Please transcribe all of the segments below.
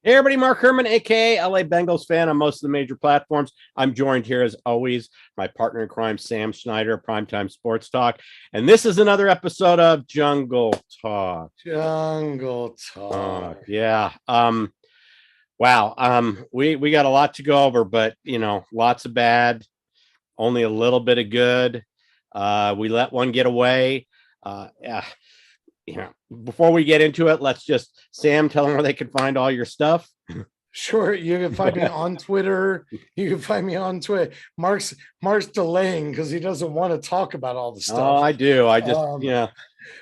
Hey everybody, Mark Herman, aka LA Bengals fan on most of the major platforms. I'm joined here as always, my partner in crime, Sam Schneider, Primetime Sports Talk. And this is another episode of Jungle Talk. Jungle Talk. Yeah. Wow. We got a lot to go over, but lots of bad, only a little bit of good. We let one get away. Yeah. Before we get into it, let's just Sam tell them where they can find all your stuff. Sure, you can find me on Twitter. You can find me on Twitter. Mark's delaying because he doesn't want to talk about all the Oh, stuff. I do. I just,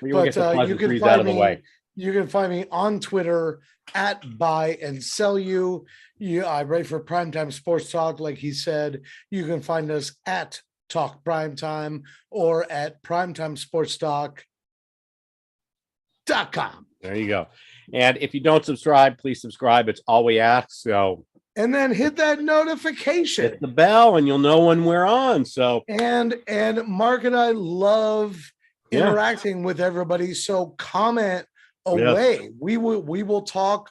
we will But get the you can pleasantries out find of the me. way. You can find me on Twitter at Buy and Sell You. I write for Primetime Sports Talk, like he said. You can find us at Talk Primetime or at primetimesportstalk.com. There you go. And if you don't subscribe, please subscribe. It's all we ask. So And then hit that notification. hit the bell and you'll know when we're on. So and Mark and I love interacting with everybody. So comment away. Yes. We will talk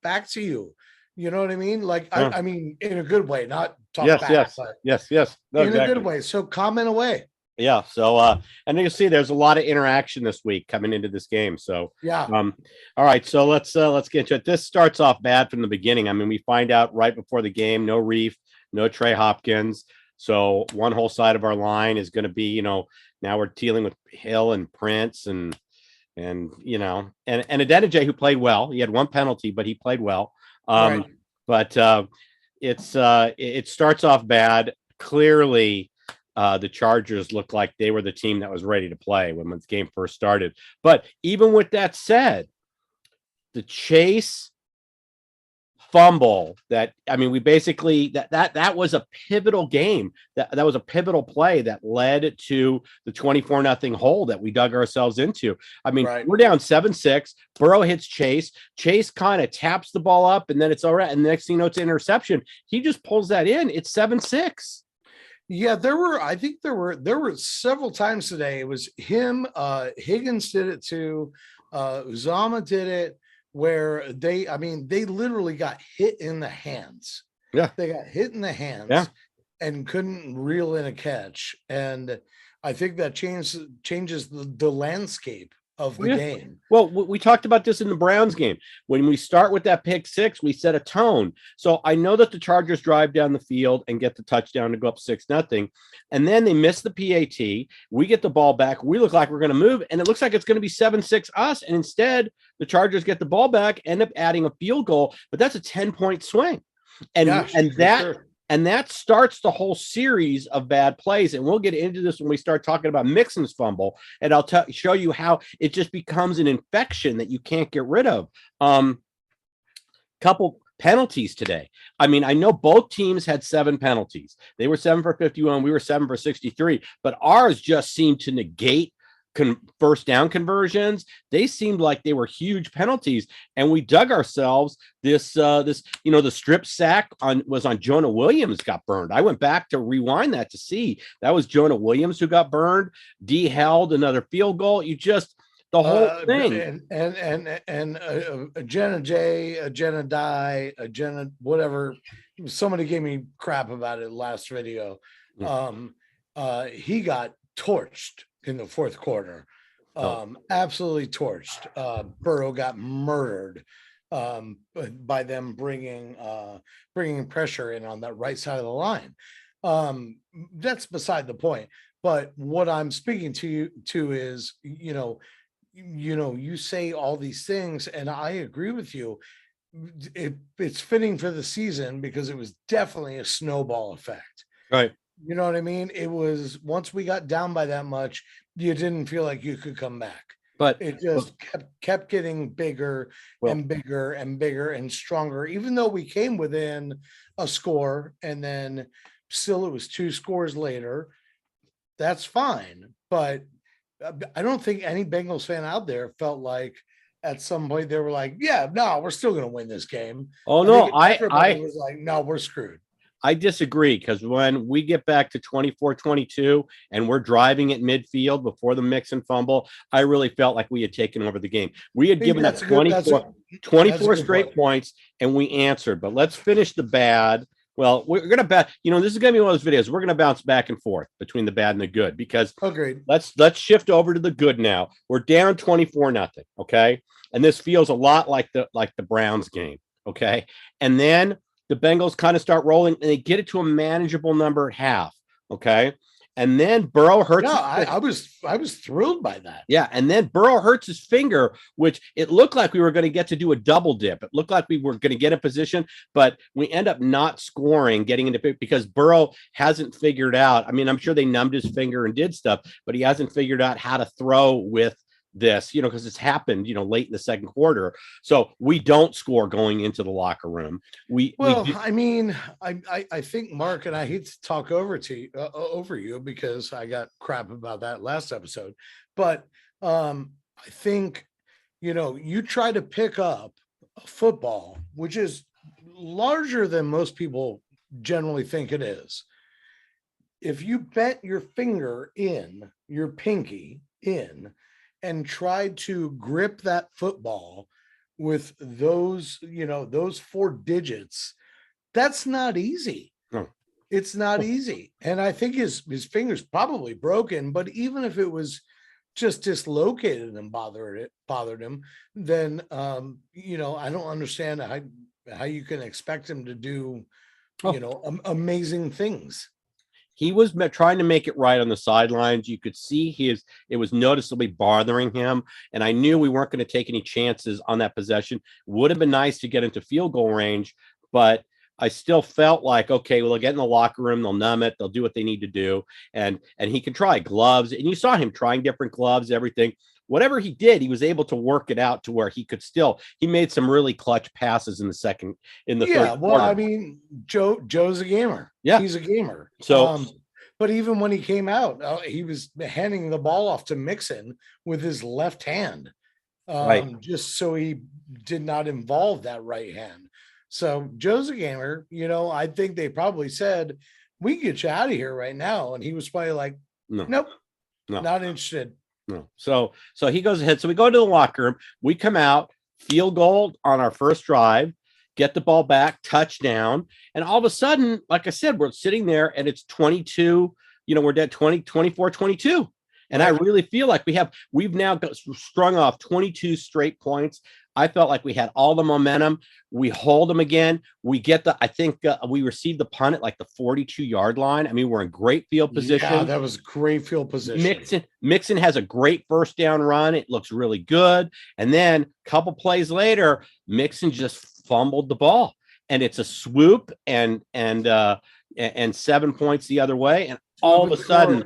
back to you. You know what I mean? Like I mean in a good way, not talk back. Yes. No, in a good way. So comment away. Yeah. So and you'll see there's a lot of interaction this week coming into this game. So all right. So let's get into it. This starts off bad from the beginning. I mean, we find out right before the game, no Reef, no Trey Hopkins. So one whole side of our line is going to be, now we're dealing with Hill and Prince and Adeniji, who played well. He had one penalty, but he played well. Right. But it starts off bad. Clearly, the Chargers looked like they were the team that was ready to play when the game first started. But even with that said, the Chase fumble we basically that was a pivotal game. That was a pivotal play that led to the 24-0 hole that we dug ourselves into. I mean, We're down 7-6. Burrow hits Chase. Chase kind of taps the ball up, and then it's all right. And the next thing you know, it's an interception. He just pulls that in. It's 7-6. Yeah, there were several times today. It was him, Higgins did it too, Uzama did it, where they literally got hit in the hands. Yeah. They got hit in the hands and couldn't reel in a catch. And I think that changes the landscape of the game. Well, we talked about this in the Browns game. When we start with that pick six, we set a tone. So I know that the Chargers drive down the field and get the touchdown to go up 6-0. And then they miss the PAT. We get the ball back. We look like we're going to move. And it looks like it's going to be 7-6 us. And instead, the Chargers get the ball back, end up adding a field goal. But that's a 10-point swing. And that starts the whole series of bad plays. And we'll get into this when we start talking about Mixon's fumble. And I'll show you how it just becomes an infection that you can't get rid of. Couple penalties today. I mean, I know both teams had 7 penalties. They were 7 for 51. We were 7 for 63. But ours just seemed to negate first down conversions. They seemed like they were huge penalties, and we dug ourselves the strip sack was on Jonah Williams got burned. I went back to rewind that to see that was Jonah Williams who got burned. D held another field goal. The whole thing. And Jenna J, Jenna Die, Jenna whatever. Somebody gave me crap about it last video. He got torched in the fourth quarter. Absolutely torched. Burrow got murdered by them bringing pressure in on that right side of the line. That's beside the point. But what I'm speaking to you to is, you say all these things, and I agree with you. It's fitting for the season because it was definitely a snowball effect. Right. You know what I mean? It was once we got down by that much, you didn't feel like you could come back. But it just kept getting bigger and bigger and bigger and stronger, even though we came within a score and then still it was 2 scores later. That's fine. But I don't think any Bengals fan out there felt like at some point they were like, yeah, no, we're still going to win this game. Oh, no, I was like, no, we're screwed. I disagree, because when we get back to 24-22 and we're driving at midfield before the Mixon fumble, I really felt like we had taken over the game. We had given that 24. 24 straight points, and we answered. But let's finish the bad. Well, we're going to bet, this is going to be one of those videos. We're going to bounce back and forth between the bad and the good, because agreed. Let's shift over to the good now. We're down 24-0. Okay. And this feels a lot like the Browns game. Okay. And then the Bengals kind of start rolling and they get it to a manageable number at half. Okay. And then Burrow hurts. Yeah, I was thrilled by that. Yeah, and then Burrow hurts his finger, which it looked like we were going to get to do a double dip. It looked like we were going to get a position, but we end up not scoring, getting into because Burrow hasn't figured out. I mean, I'm sure they numbed his finger and did stuff, but he hasn't figured out how to throw with this, because it's happened, late in the second quarter. So we don't score going into the locker room. I mean, I think, Mark, and I hate to talk over you because I got crap about that last episode, but I think, you try to pick up a football, which is larger than most people generally think it is. If you bent your finger in, your pinky in, and tried to grip that football with those 4 digits, that's not easy. No. It's not easy. And I think his finger's probably broken, but even if it was just dislocated and bothered him, then I don't understand how you can expect him to do amazing things. He was trying to make it right on the sidelines. You could see it was noticeably bothering him. And I knew we weren't going to take any chances on that possession. Would have been nice to get into field goal range, but I still felt like, okay, well, they'll get in the locker room, they'll numb it, they'll do what they need to do. And he can try gloves. And you saw him trying different gloves, everything. Whatever he did, he was able to work it out to where he made some really clutch passes in the third quarter. I mean, Joe's a gamer. Yeah, he's a gamer. So, but even when he came out, he was handing the ball off to Mixon with his left hand, right, just so he did not involve that right hand. So Joe's a gamer. I think they probably said, "We can get you out of here right now," and he was probably like, "Nope, not interested." No. So he goes ahead. So we go to the locker room. We come out, field goal on our first drive, get the ball back, touchdown. And all of a sudden, like I said, we're sitting there and it's 22, we're at 24, 22. And I really feel like we've now strung off 22 straight points. I felt like we had all the momentum. We hold them again. We get we received the punt at like the 42-yard line. I mean, we're in great field position. Yeah, that was great field position. Mixon has a great first down run. It looks really good. And then a couple plays later, Mixon just fumbled the ball. And it's a swoop and 7 points the other way. And all of a sudden,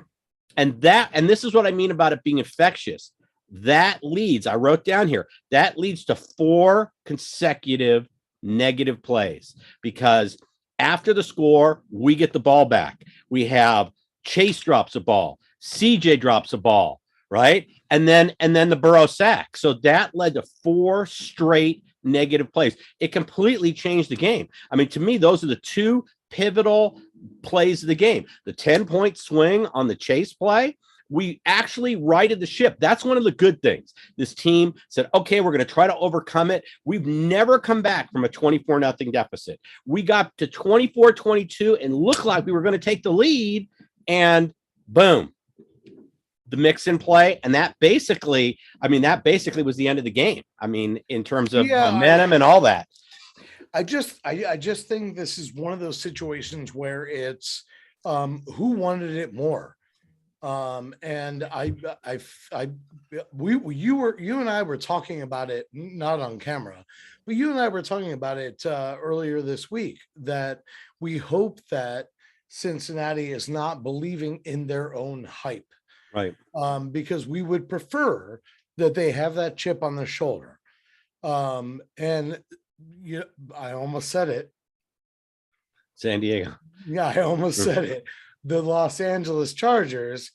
and this is what I mean about it being infectious. That leads, I wrote down here, that leads to 4 consecutive negative plays, because after the score, we get the ball back. We have Chase drops a ball, CJ drops a ball, right? And then the Burrow sack. So that led to 4 straight negative plays. It completely changed the game. I mean, to me, those are the 2 pivotal plays of the game. The 10-point swing on the Chase play, we actually righted the ship. That's one of the good things. This team said, okay, we're going to try to overcome it. We've never come back from a 24-0 deficit. We got to 24-22 and looked like we were going to take the lead, and boom, the Mixon play. And that basically was the end of the game. I mean, in terms of momentum and all that. I just think this is one of those situations where it's who wanted it more. And you and I were talking about it, not on camera, but you and I were talking about it earlier this week, that we hope that Cincinnati is not believing in their own hype, right? Because we would prefer that they have that chip on their shoulder. And I almost said it. San Diego. Yeah, I almost said it. The Los Angeles Chargers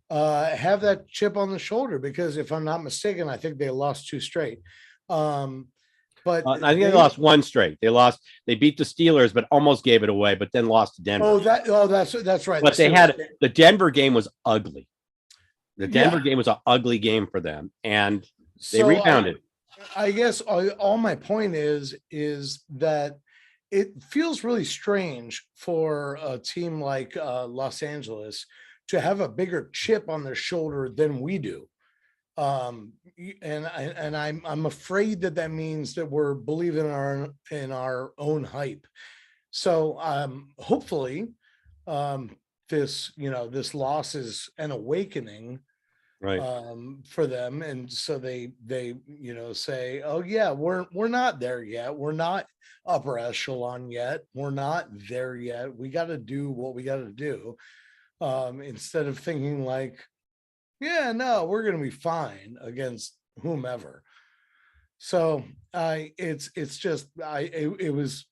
have that chip on the shoulder, because if I'm not mistaken, I think they lost 2 straight. But I think they lost 1 straight. They beat the Steelers, but almost gave it away, but then lost to Denver. That's right. But the Denver game was ugly. The Denver game was an ugly game for them, and they rebounded. I guess all my point is that it feels really strange for a team like Los Angeles to have a bigger chip on their shoulder than we do. I'm afraid that that means that we're believing in our own hype. So hopefully this this loss is an awakening Right. for them, and so they say, oh yeah, we're not there yet, we're not upper echelon yet, we're not there yet, we got to do what we got to do, instead of thinking like, yeah, no, we're gonna be fine against whomever. So I it's just it was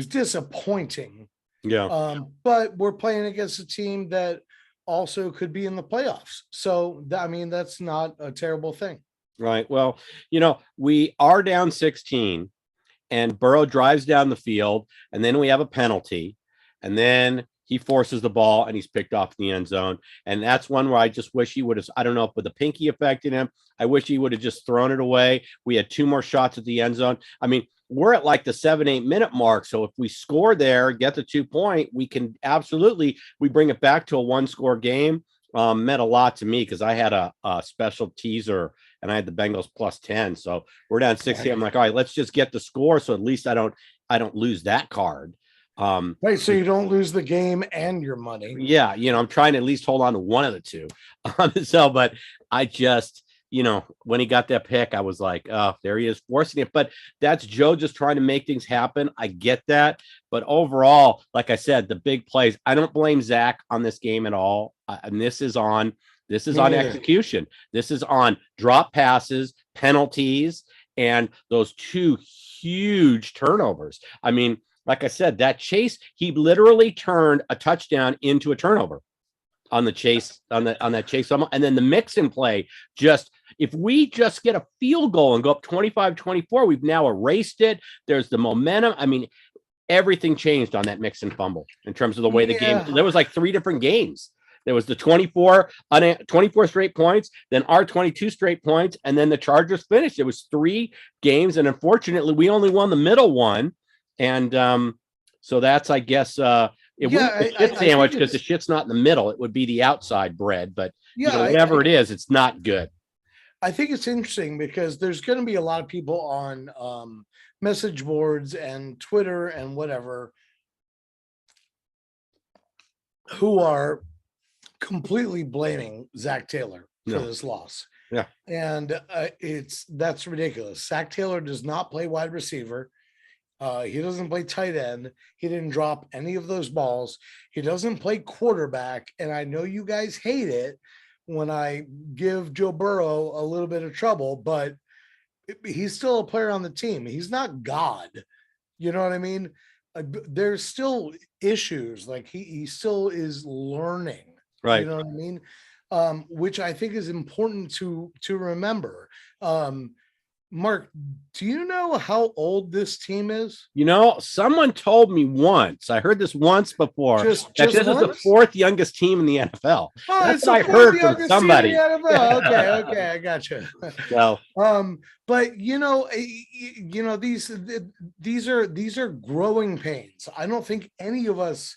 disappointing. Yeah. But we're playing against a team that also could be in the playoffs. So I mean, that's not a terrible thing. Right. Well, we are down 16 and Burrow drives down the field, and then we have a penalty, and then he forces the ball and he's picked off in the end zone. And that's one where I just wish he would have, I don't know if with the pinky affecting him, I wish he would have just thrown it away. We had two more shots at the end zone. I mean, we're at like the 7-8 minute mark. So if we score there, get the 2 point, we can absolutely, we bring it back to a 1-score game. Meant a lot to me because I had a special teaser and I had the Bengals +10. So we're down 16. I'm like, all right, let's just get the score. So at least I don't lose that card. Right. So you don't lose the game and your money. Yeah, I'm trying to at least hold on to one of the two. But I just, when he got that pick, I was like, oh, there he is forcing it. But that's Joe just trying to make things happen. I get that. But overall, like I said, the big plays, I don't blame Zach on this game at all. And this is on execution. This is on drop passes, penalties, and those two huge turnovers. I mean, like I said, that chase, he literally turned a touchdown into a turnover on the chase, on that chase. And then the Mixon play, just if we just get a field goal and go up 25-24, we've now erased it. There's the momentum. I mean, everything changed on that Mixon fumble in terms of the way the game. There was like 3 different games. There was the 24 straight points, then our 22 straight points, and then the Chargers finished. It was 3 games, and unfortunately, we only won the middle one. And so that's, I guess, it wouldn't be a shit sandwich because the shit's not in the middle. It would be the outside bread, but whatever it is, it's not good. I think it's interesting because there's going to be a lot of people on message boards and Twitter and whatever who are completely blaming Zach Taylor for this loss. Yeah. And that's ridiculous. Zach Taylor does not play wide receiver. He doesn't play tight end. He didn't drop any of those balls. He doesn't play quarterback. And I know you guys hate it when I give Joe Burrow a little bit of trouble, but he's still a player on the team. He's not God. You know what I mean? There's still issues. Like he still is learning. Right. You know what I mean? Which I think is important to remember. Mark, do you know how old this team is? Someone told me once. I heard this once before. This is the 4th youngest team in the NFL. Oh, that's what I heard from somebody. Okay, I got you. So, but these are growing pains. I don't think any of us.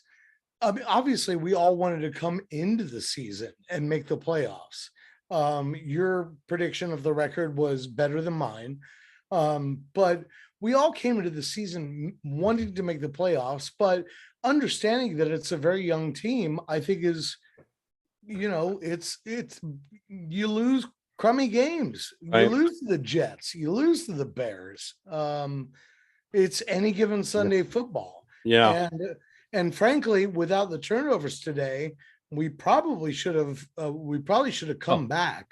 I mean, obviously, we all wanted to come into the season and make the playoffs. Your prediction of the record was better than mine. But we all came into the season wanting to make the playoffs, but understanding that it's a very young team, I think is, it's you lose crummy games. Right. You lose to the Jets, you lose to the Bears. It's any given Sunday football. Yeah. And frankly, without the turnovers today, we probably should have come back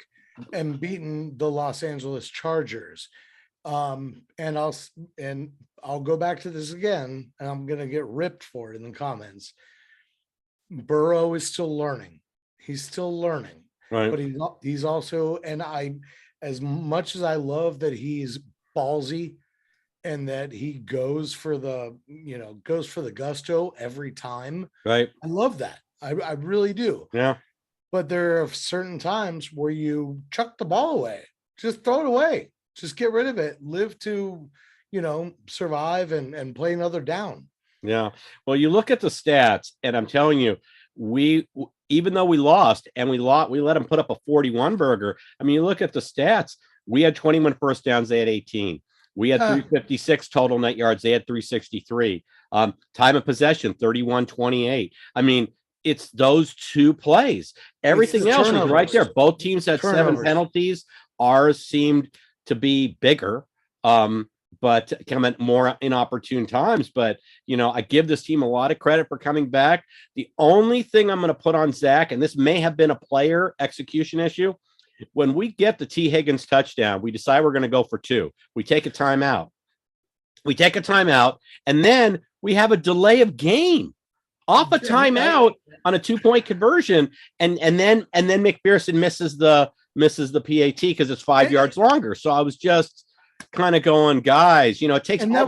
and beaten the Los Angeles Chargers. And I'll go back to this again, and I'm going to get ripped for it in the comments. Burrow is still learning. He's still learning. Right. But he's also, and as much as I love that he's ballsy and that he goes for the gusto every time. Right. I love that. I really do. Yeah. But there are certain times where you chuck the ball away. Just throw it away. Just get rid of it. Live to, survive and play another down. Yeah. Well, you look at the stats, and I'm telling you, even though we lost and we let them put up a 41 burger. I mean, you look at the stats, we had 21 first downs, they had 18. We had 356 total net yards, they had 363. Time of possession, 31-28. I mean, it's those two plays. Everything else is right there. Both teams had 7 penalties. Ours seemed to be bigger. But come at more inopportune times. But, I give this team a lot of credit for coming back. The only thing I'm going to put on Zach, and this may have been a player execution issue, when we get the T. Higgins touchdown, we decide we're going to go for 2. We take a timeout. And then we have a delay of game off a timeout on a 2-point conversion. And then McPherson misses the PAT because it's 5 yards longer. So I was just kind of going, guys, it takes. And that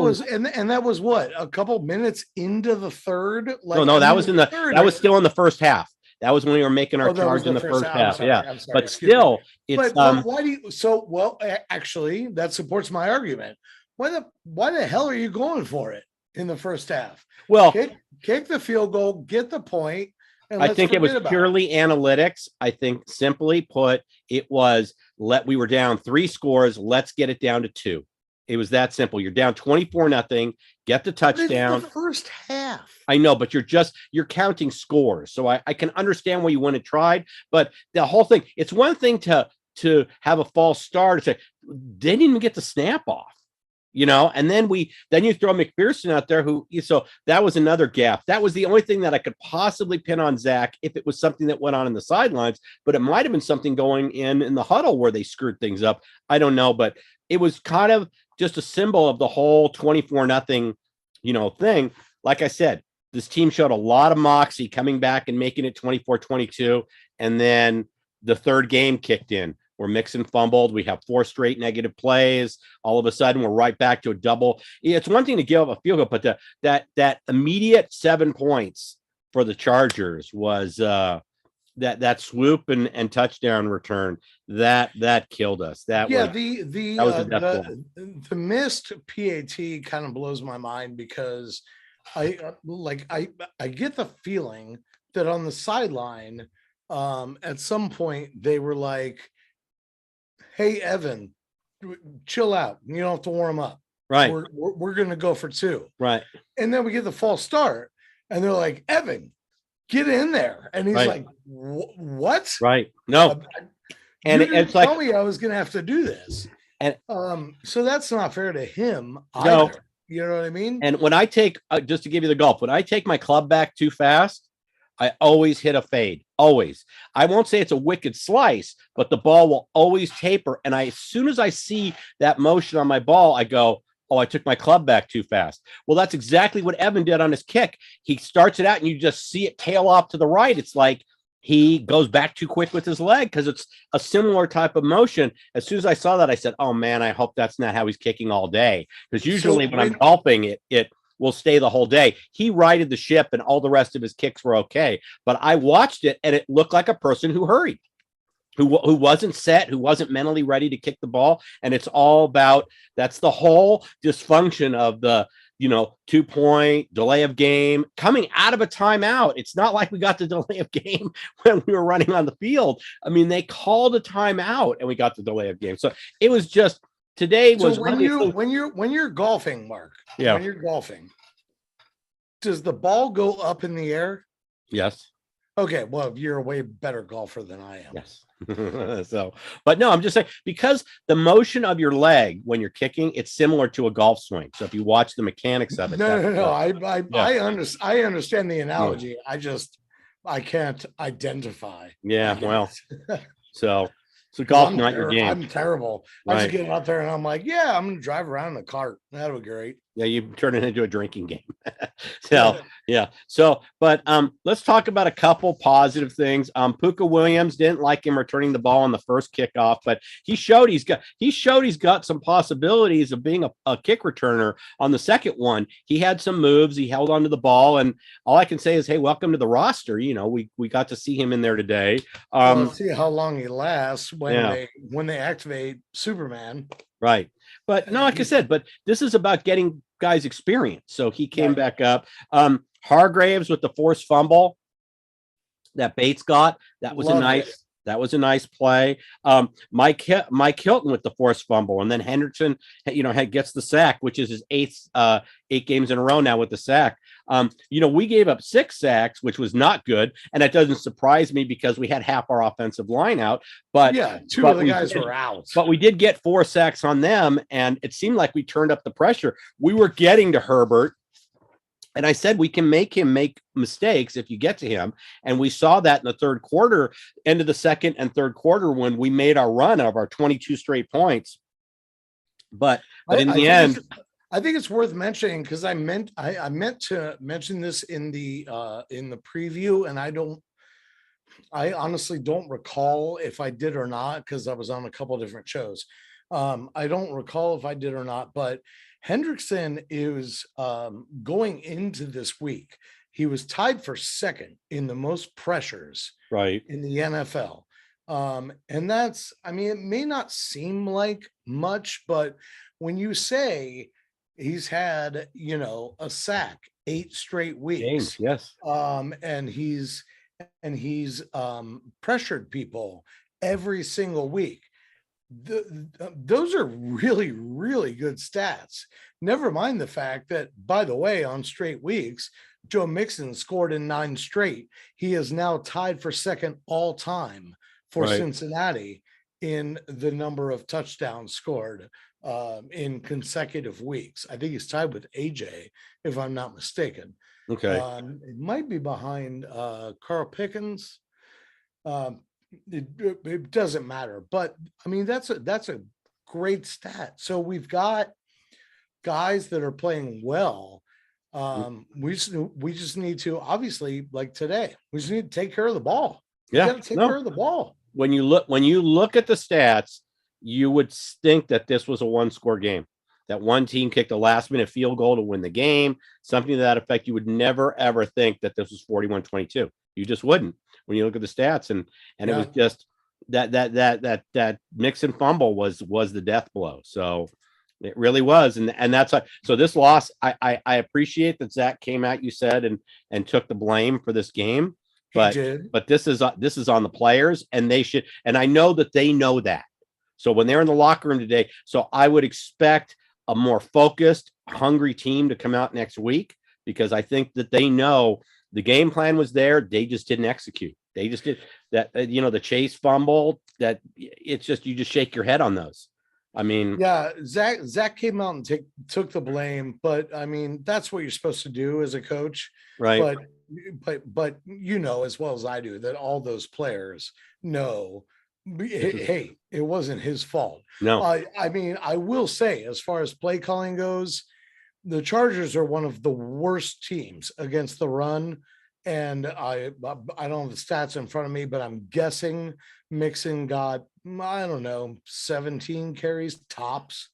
was what, a couple minutes into the third. No, that was that was still in the first half. That was when we were making our charge in the first half. Yeah, but still, it's. But why do you? So well, actually, that supports my argument. Why the hell are you going for it in the first half? Well, kick the field goal, get the point. And I think it was purely analytics. I think, simply put, it was we were down 3 scores. Let's get it down to 2. It was that simple. You're down 24-0. Get the touchdown. The first half. I know, but you're counting scores. So I can understand why you wouldn't have tried, but the whole thing, it's one thing to have a false start. Say they didn't even get the snap off. And then you throw McPherson out there so that was another gap. That was the only thing that I could possibly pin on Zach if it was something that went on in the sidelines, but it might've been something going in the huddle where they screwed things up. I don't know, but it was kind of just a symbol of the whole 24-0, thing. Like I said, this team showed a lot of moxie coming back and making it 24-22. And then the third game kicked in. We're Mixon fumbled. We have 4 straight negative plays. All of a sudden, we're right back to a double. It's one thing to give up a field goal, but that immediate 7 points for the Chargers was that swoop and touchdown return that killed us. The missed PAT kind of blows my mind because I get the feeling that on the sideline, at some point they were like, hey, Evan, chill out. You don't have to warm up. Right. We're going to go for 2. Right. And then we get the false start and they're like, Evan, get in there. And he's like, what? Right. No. And it's like, tell me I was going to have to do this. And so that's not fair to him either. No. You know what I mean? And when I take, just to give you the gulp, when I take my club back too fast, I always hit a fade. Always. I won't say it's a wicked slice, but the ball will always taper. And as soon as I see that motion on my ball, I go, oh, I took my club back too fast. Well, that's exactly what Evan did on his kick. He starts it out and you just see it tail off to the right. It's like he goes back too quick with his leg because it's a similar type of motion. As soon as I saw that, I said, oh man, I hope that's not how he's kicking all day. Because usually when I'm golfing, it will stay the whole day. He righted the ship and all the rest of his kicks were okay. But I watched it and it looked like a person who hurried, who wasn't set, who wasn't mentally ready to kick the ball. And it's all about, that's the whole dysfunction of the, 2-point delay of game coming out of a timeout. It's not like we got the delay of game when we were running on the field. I mean, they called a timeout and we got the delay of game. So it was just, today was so when you're golfing, Mark. Yeah. When you're golfing, does the ball go up in the air? Yes. Okay. Well, you're a way better golfer than I am. Yes. So, but no, I'm just saying, because the motion of your leg when you're kicking, it's similar to a golf swing. So if you watch the mechanics of it, no. I understand the analogy. Yeah. I can't identify. Yeah. Well, so golf, not your game. I'm terrible. I just get out there and I'm like, yeah, I'm going to drive around in a cart. That'll be great. Yeah, you turn it into a drinking game. So, yeah. So, but let's talk about a couple positive things. Puka Williams, didn't like him returning the ball on the first kickoff, but he showed he's got some possibilities of being a kick returner on the second one. He had some moves. He held onto the ball, and all I can say is, hey, welcome to the roster. We got to see him in there today. Let's see how long he lasts when they activate Superman. Right. But no, like I said, but this is about getting guys experience. So he came back up. Hargraves with the forced fumble that Bates got. That was a nice play. Mike Hilton with the forced fumble, and then Henderson, gets the sack, which is his eighth 8 games in a row now with the sack. We gave up 6 sacks, which was not good, and that doesn't surprise me because we had half our offensive line out. But yeah, two of the guys were out. But we did get 4 sacks on them, and it seemed like we turned up the pressure. We were getting to Herbert. And I said, we can make him make mistakes if you get to him. And we saw that in the third quarter, end of the second and third quarter, when we made our run of our 22 straight points. But in the end, I think it's worth mentioning, because I meant to mention this in the preview, and I honestly don't recall if I did or not, because I was on a couple of different shows. I don't recall if I did or not, but Hendrickson is going into this week. He was tied for second in the most pressures in the NFL. And that's, it may not seem like much, but when you say he's had, a sack 8 straight weeks, yes. And he's pressured people every single week. Those are really, really good stats. Never mind the fact that, by the way, on straight weeks, Joe Mixon scored in 9 straight. He is now tied for second all time for Cincinnati in the number of touchdowns scored in consecutive weeks. I think he's tied with AJ, if I'm not mistaken. Okay. It might be behind Carl Pickens. It doesn't matter, but that's a great stat. So we've got guys that are playing well. We just need to, obviously, like today, we just need to take care of the ball. You got to take care of the ball. When you look at the stats, you would think that this was a 1-score game, that one team kicked a last-minute field goal to win the game, something to that effect. You would never ever think that this was 41-22. You just wouldn't when you look at the stats, and it was just that Mixon fumble was the death blow. So it really was, and that's so this loss. I appreciate that Zach came out, you said, and took the blame for this game, but this is on the players, and they should, and I know that they know that. So when they're in the locker room today, so I would expect a more focused, hungry team to come out next week, because I think that they know the game plan was there. They just didn't execute. They just did that. The Chase fumble, that it's just, you just shake your head on those. Zach came out and took the blame, but that's what you're supposed to do as a coach, right? But as well as I do that all those players know, hey, it wasn't his fault. No, I will say, as far as play calling goes, the Chargers are one of the worst teams against the run. And I don't have the stats in front of me, but I'm guessing Mixon got, 17 carries tops.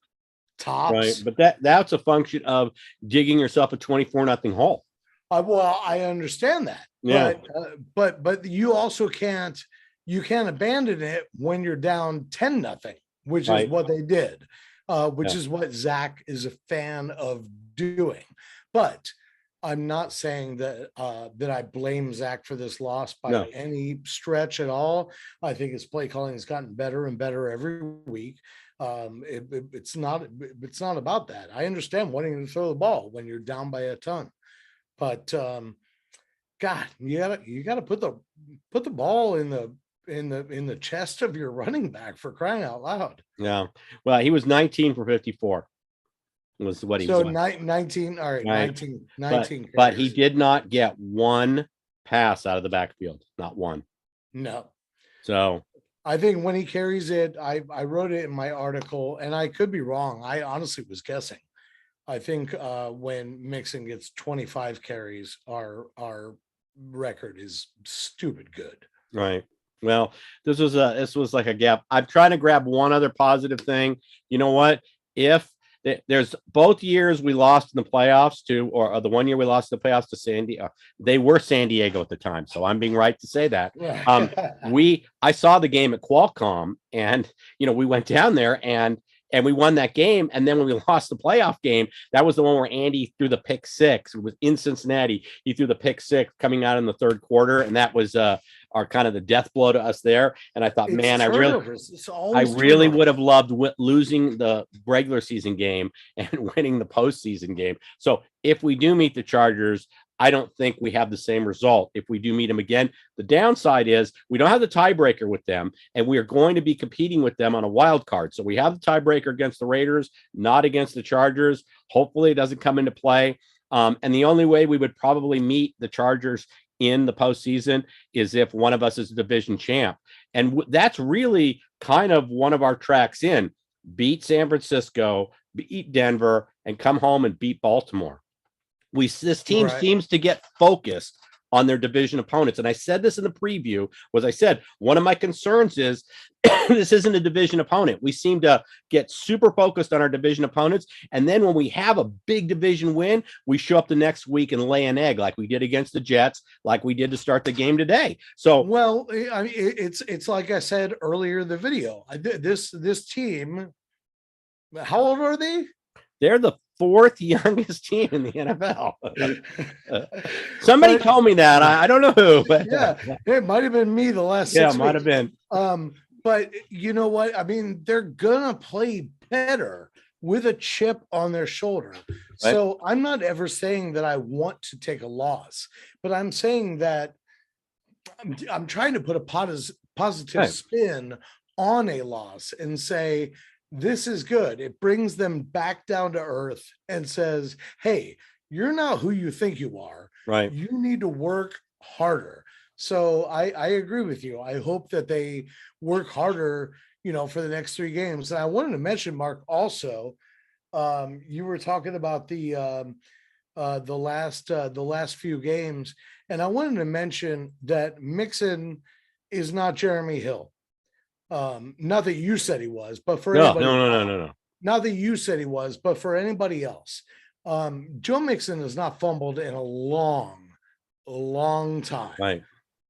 Right. But that's a function of digging yourself a 24-0 hole. Well, I understand that. Yeah. But you also can't abandon it when you're down 10-0, which is what they did, which is what Zach is a fan of doing. But I'm not saying that I blame Zach for this loss by any stretch at all. I think his play calling has gotten better and better every week. It's not about that. I understand wanting to throw the ball when you're down by a ton, but God, you gotta put the ball in the chest of your running back, for crying out loud. Yeah. Well, he was 19 for 54. Was what he was. So 19. All right, 19. But he did not get one pass out of the backfield. Not one. No. So I think when he carries it, I wrote it in my article, and I could be wrong. I honestly was guessing. I think when Mixon gets 25 carries, our record is stupid good. Right. Well, this was like a gap. I'm trying to grab one other positive thing. You know what? If there's both years we lost in the playoffs to, or the one year we lost in the playoffs to San Diego. They were San Diego at the time, so I'm being right to say that. I saw the game at Qualcomm, and we went down there, and and we won that game. And then when we lost the playoff game, that was the one where Andy threw the pick six. It was in Cincinnati. He threw the pick six coming out in the third quarter, and that was our kind of the death blow to us there. And I thought, It's man, turnovers. I really would have loved losing the regular season game and winning the postseason game. So if we do meet the Chargers, I don't think we have the same result if we do meet them again. The downside is we don't have the tiebreaker with them, and we are going to be competing with them on a wild card. So we have the tiebreaker against the Raiders, not against the Chargers. Hopefully it doesn't come into play. And the only way we would probably meet the Chargers in the postseason is if one of us is a division champ. And that's really kind of one of our tracks in: beat San Francisco, beat Denver, and come home and beat Baltimore. This team seems to get focused on their division opponents. And I said this in the preview, was I said, one of my concerns is this isn't a division opponent. We seem to get super focused on our division opponents. And then when we have a big division win, we show up the next week and lay an egg like we did against the Jets, like we did to start the game today. So, well, I mean, it's like I said earlier in the video, this team, how old are they? They're the fourth youngest team in the NFL. Somebody told me that. I don't know who. But yeah, it might have been me the last 6 weeks. Yeah, might have been. But you know what? I mean, they're gonna play better with a chip on their shoulder. Right. So I'm not ever saying that I want to take a loss, but I'm saying that I'm trying to put a positive spin on a loss and say, this is good. It brings them back down to earth and says, hey, you're not who you think you are. Right. You need to work harder. So I agree with you. I hope that they work harder, for the next 3 games. And I wanted to mention, Mark, also, you were talking about the last few games, and I wanted to mention that Mixon is not Jeremy Hill. Not that you said he was, but for anybody, no. Not that you said he was, but for anybody else, Joe Mixon has not fumbled in a long time. Right.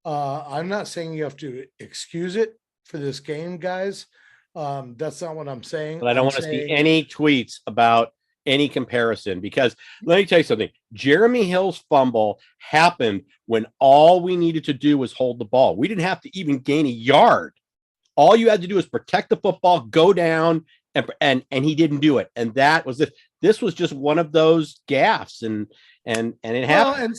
I'm not saying you have to excuse it for this game, guys. That's not what I'm saying. But I don't want to see any tweets about any comparison, because let me tell you something. Jeremy Hill's fumble happened when all we needed to do was hold the ball. We didn't have to even gain a yard. All you had to do is protect the football, go down, and he didn't do it. And that was it. This was just one of those gaffes, and it happened.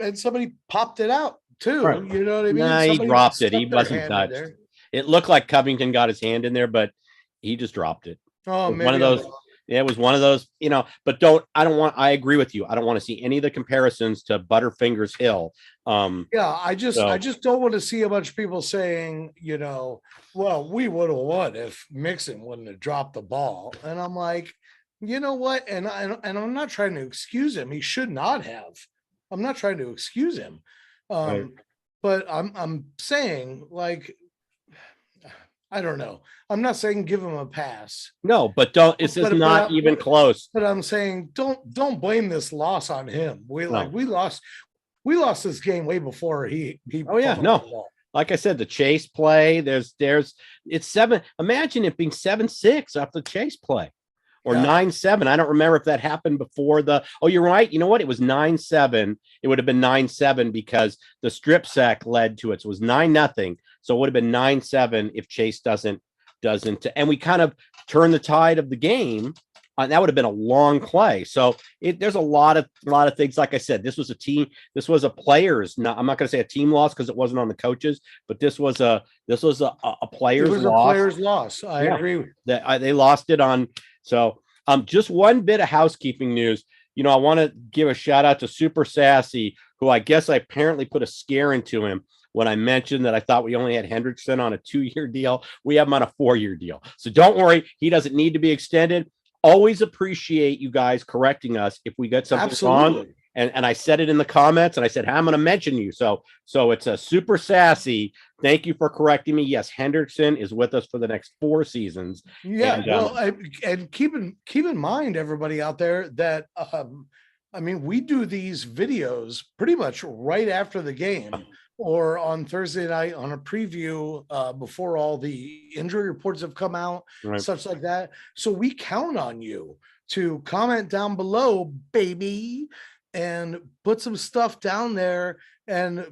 And somebody popped it out too. Right. You know what I mean? Nah, he dropped it. He wasn't touched. It looked like Covington got his hand in there, but he just dropped it. Oh, maybe one of those. It was one of those, but I agree with you. I don't want to see any of the comparisons to Butterfingers Hill. I just don't want to see a bunch of people saying, well, we would have won if Mixon wouldn't have dropped the ball. And I'm like, you know what? And I'm not trying to excuse him. He should not have. I'm not trying to excuse him. Right. But I'm saying, like, I don't know. I'm not saying give him a pass. No, but it's not even close. But I'm saying don't blame this loss on him. We lost this game way before he. Oh yeah, no. Like I said, the chase play. It's 7. Imagine it being 7-6 off the chase play, or 9-7. I don't remember if that happened before the. Oh, you're right. You know what? It was 9-7. It would have been 9-7 because the strip sack led to it. So it was 9-0. So it would have been 9-7 if Chase doesn't, and we kind of turned the tide of the game. That would have been a long play. So there's a lot of things. Like I said, this was a team. This was a players. I'm not going to say a team loss because it wasn't on the coaches, but this was a players loss. A players loss. I agree. That they lost it on. So just one bit of housekeeping news. I want to give a shout out to Super Sassy, who I guess I apparently put a scare into him when I mentioned that I thought we only had Hendrickson on a 2-year deal. We have him on a 4-year deal. So don't worry. He doesn't need to be extended. Always appreciate you guys correcting us if we get something wrong. And I said it in the comments, and I said, I'm going to mention you. So it's a Super Sassy. Thank you for correcting me. Yes, Hendrickson is with us for the next 4 seasons. Yeah. And keep in mind, everybody out there, that, we do these videos pretty much right after the game. or on Thursday night on a preview before all the injury reports have come out, Right. such like that. So we count on you to comment down below, baby, and put some stuff down there, and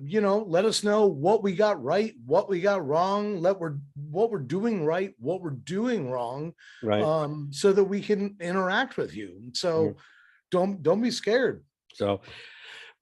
let us know what we got right, what we got wrong, what we're doing right, what we're doing wrong, Right. so that we can interact with you. So don't be scared. So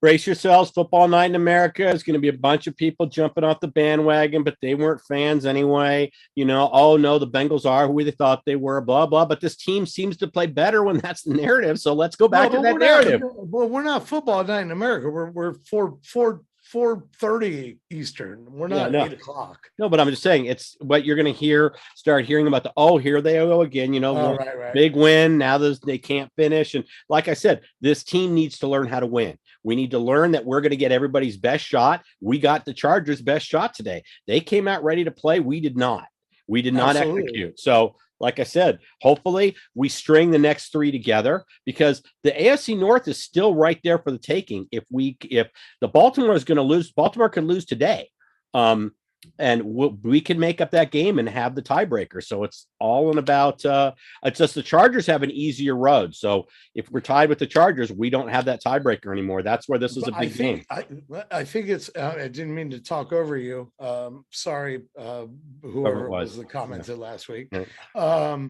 brace yourselves. Football night in America is going to be a bunch of people jumping off the bandwagon, but they weren't fans anyway. Oh no, the Bengals are who they thought they were, blah, blah. But this team seems to play better when that's the narrative. So let's go back to that narrative. We're not football night in America. We're 4:30 Eastern. We're not 8 o'clock. No, but I'm just saying it's what you're going to start hearing about here they go again, right. Big win. Now they can't finish. And like I said, this team needs to learn how to win. We need to learn that we're going to get everybody's best shot. We got the Chargers' best shot today. They came out ready to play. We did not. We did not execute. So, like I said, hopefully we string the next 3 together, because the AFC North is still right there for the taking. If the Baltimore is going to lose, Baltimore could lose today. And we can make up that game and have the tiebreaker. So it's all in about it's just the Chargers have an easier road. So if we're tied with the Chargers, we don't have that tiebreaker anymore. That's where this is a big game. I think it's I didn't mean to talk over you. Sorry, whoever it was that commented last week. I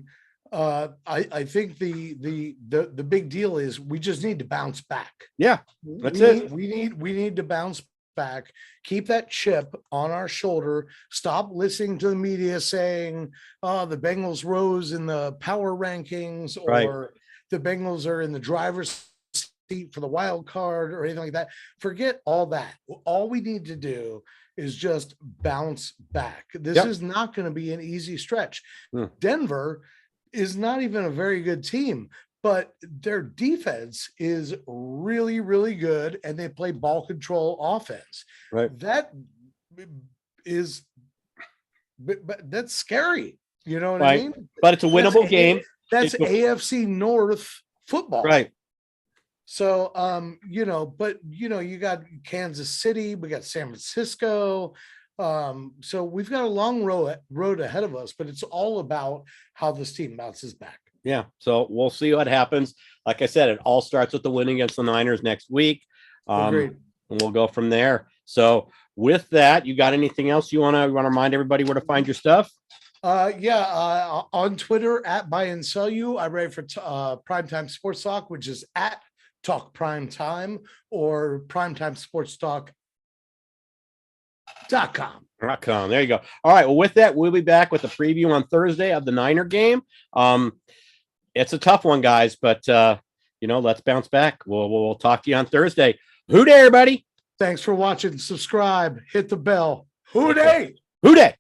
think the big deal is we just need to bounce back. Yeah, that's it. We need to bounce back, keep that chip on our shoulder, stop listening to the media saying the Bengals rose in the power rankings, or the Bengals are in the driver's seat for the wild card, or anything like that. Forget all that. All we need to do is just bounce back. This is not going to be an easy stretch. Denver is not even a very good team, but their defense is really, really good, and they play ball control offense. Right. That is, but that's scary. You know what I mean? But it's a winnable game. That's AFC North football. Right. So, you got Kansas City, we got San Francisco. So we've got a long road ahead of us, but it's all about how this team bounces back. Yeah, so we'll see what happens. Like I said, it all starts with the win against the Niners next week. And we'll go from there. So with that, you got anything else you want to remind everybody where to find your stuff? On Twitter at Buy and Sell You. I write for Primetime Sports Talk, which is at Talk Primetime, or primetimesportstalk.com. There you go. All right. Well, with that, we'll be back with a preview on Thursday of the Niner game. It's a tough one, guys, but let's bounce back. We'll talk to you on Thursday. Hoo day, everybody. Thanks for watching. Subscribe. Hit the bell. Hoo day. Hoo day.